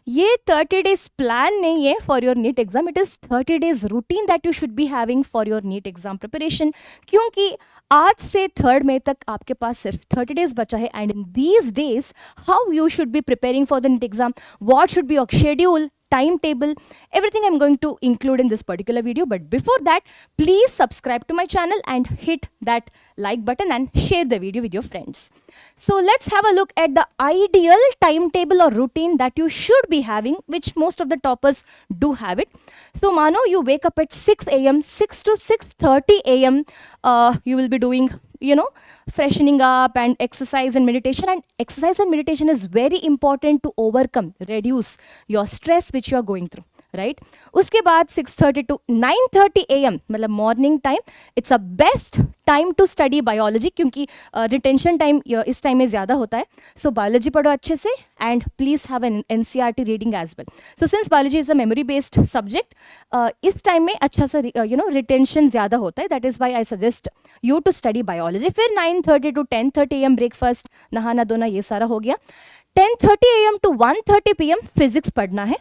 ये 30 days plan नहीं है for your NEET exam, it is 30 days routine that you should be having for your NEET exam preparation. क्योंकि आज से 3rd मई तक आपके पास सिर्फ 30 days बचा है, and in these days how you should be preparing for the NEET exam, what should be your schedule, timetable, everything I'm going to include in this particular video. But before that, please subscribe to my channel and hit that like button and share the video with your friends. So let's have a look at the ideal timetable or routine that you should be having, which most of the toppers do have it. So mano, you wake up at 6 a.m., 6 to 6:30 a.m. You will be doing, freshening up and exercise and meditation. And exercise and meditation is very important to overcome, reduce your stress which you are going through, right? उसके बाद 6:30 to 9:30 a.m. मतलब morning time, it's a best time to study biology, क्योंकि retention time इस time में ज़्यादा होता है. So biology पढ़ो अच्छे से, and please have an NCERT reading as well. So since biology is a memory based subject, इस टाइम में अच्छा सा रिटेंशन ज़्यादा होता है. That is why I suggest you to study biology. फिर 9:30 to 10:30 a.m. ब्रेकफास्ट, नहाना धोना, ये सारा हो गया. 10:30 a.m. to 1:30 p.m. फिजिक्स पढ़ना है.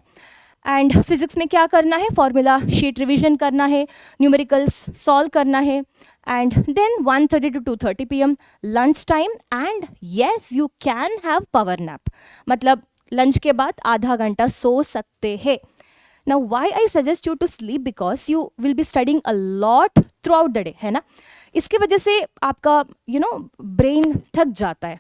एंड फिजिक्स में क्या करना है, फॉर्मूला शीट रिवीजन करना है, न्यूमेरिकल्स सॉल्व करना है. And then 1:30 to 2:30 p.m. Lunch time. And yes, you can have power nap, मतलब लंच के बाद आधा घंटा सो सकते हैं. Now why I suggest you to sleep, because you will be studying a lot throughout the day, है ना. इसकी वजह से आपका ब्रेन थक जाता है.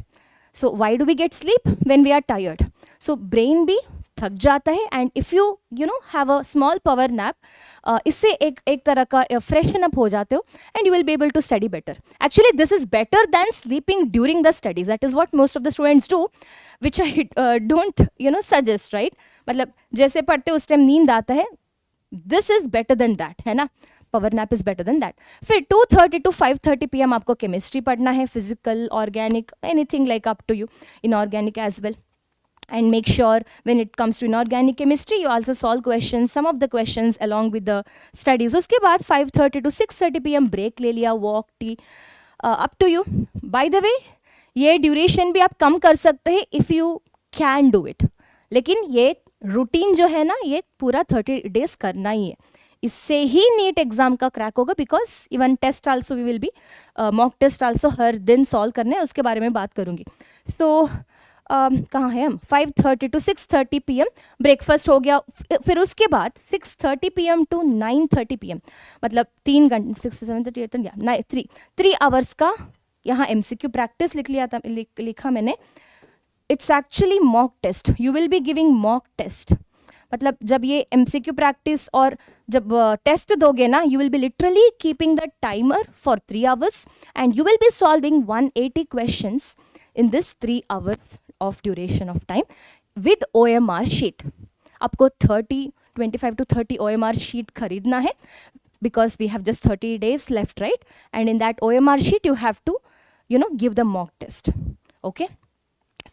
So why do we get sleep, when we are tired. So brain भी थक जाता है. And if you have a small power nap, इससे एक तरह का फ्रेशन अप हो जाते हो, and you will be able to study better. Actually this is better than sleeping during the studies. That is what most of the students do, which I don't suggest, right. मतलब जैसे पढ़ते उस time नींद आता है, this is better than that, है ना. Power nap is better than that. फिर 2:30 to 5:30 p.m. आपको केमिस्ट्री पढ़ना है, physical, organic, anything like up to you, inorganic as well. And make sure when it comes to inorganic chemistry, you also solve questions, some of the questions along with the studies. उसके बाद 5:30 to 6:30 p.m. break ले लिया, walk, tea, up to you. By the way, ये duration भी आप कम कर सकते हैं if you can do it. लेकिन ये routine जो है ना, ये पूरा 30 days करना ही है. इससे ही नीट एग्जाम का क्रैक होगा, because even test also we will be, mock test also हर दिन सॉल्व करने हैं, उसके बारे में बात करूँगी. सो कहाँ है हम, 5:30 to 6:30 p.m. ब्रेकफास्ट हो गया. फिर उसके बाद 6:30 p.m. to 9:30 p.m. मतलब 3 घंटे, 6 7 30 3 आवर्स का यहाँ MCQ प्रैक्टिस लिखा मैंने. It's actually mock test. You will be giving mock test. मतलब जब ये MCQ प्रैक्टिस और जब टेस्ट दोगे ना, you will B literally keeping the timer for 3 hours, and you will be solving 180 questions in this 3 hours of duration of time with OMR sheet. आपको 25 to 30 OMR sheet खरीदना है, because we have just 30 days left, right? And in that OMR sheet you have to give the mock test. Okay?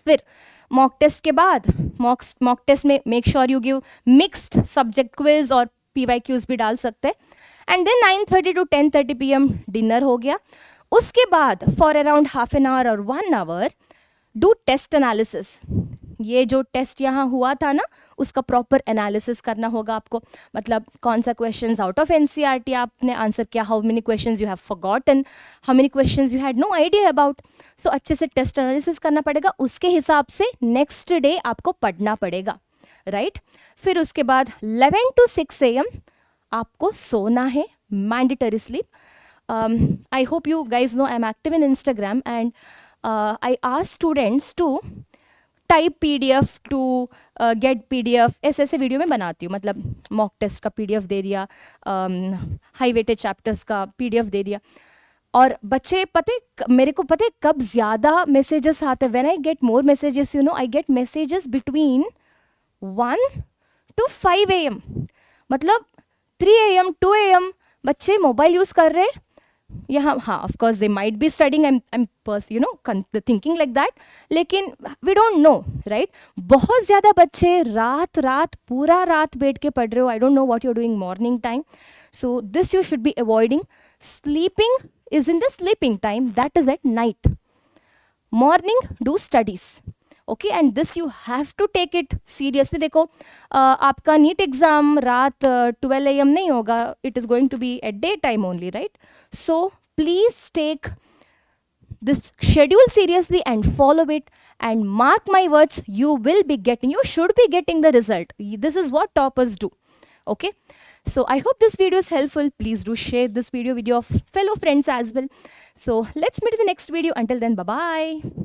फिर mock test के बाद mock test में make sure you give mixed subject quiz और PYQs भी डाल सकते हैं. And then 9:30 to 10:30 p.m. dinner हो गया. उसके बाद for around half an hour और 1 hour डू टेस्ट एनालिसिस. ये जो टेस्ट यहाँ हुआ था ना, उसका प्रॉपर एनालिसिस करना होगा आपको. मतलब कौन सा क्वेश्चंस आउट ऑफ NCERT आपने आंसर किया, how many questions you have forgotten, how many questions you had no idea about. So अच्छे से टेस्ट एनालिसिस करना पड़ेगा. उसके हिसाब से नेक्स्ट डे आपको पढ़ना पड़ेगा, राइट. फिर उसके बाद 11 to 6 a.m. आपको सोना है, mandatory sleep. I hope you guys know I'm active in Instagram, and I ask students to type PDF to get PDF. ऐसे वीडियो में बनाती हूँ. मतलब मॉक टेस्ट का PDF दे दिया, हाई वेटेज चैप्टर्स का PDF दे दिया. और बच्चे मेरे को पता है कब ज़्यादा मैसेजेस आते हैं. When I get more messages, I get messages between 1 to 5 a.m. मतलब 3 a.m. 2 a.m. बच्चे मोबाइल यूज़ कर रहे हैं यहाँ. हाँ, of course they might be studying, I am thinking like that, लेकिन वी डोंट नो, राइट. बहुत ज़्यादा बच्चे पूरा रात बैठ के पढ़ रहे हो. I don't know what you are doing morning time. So this you should be avoiding. Sleeping is in the sleeping time, that is at night. Morning, do studies. Okay, and this you have to take it seriously. देखो आपका NEET exam रात 12 AM नहीं होगा, it is going to be at day time only, right? So please take this schedule seriously and follow it, and mark my words, you should be getting the result. This is what toppers do. Okay, so I hope this video is helpful. Please do share this video with your fellow friends as well. So let's meet in the next video. Until then, bye bye.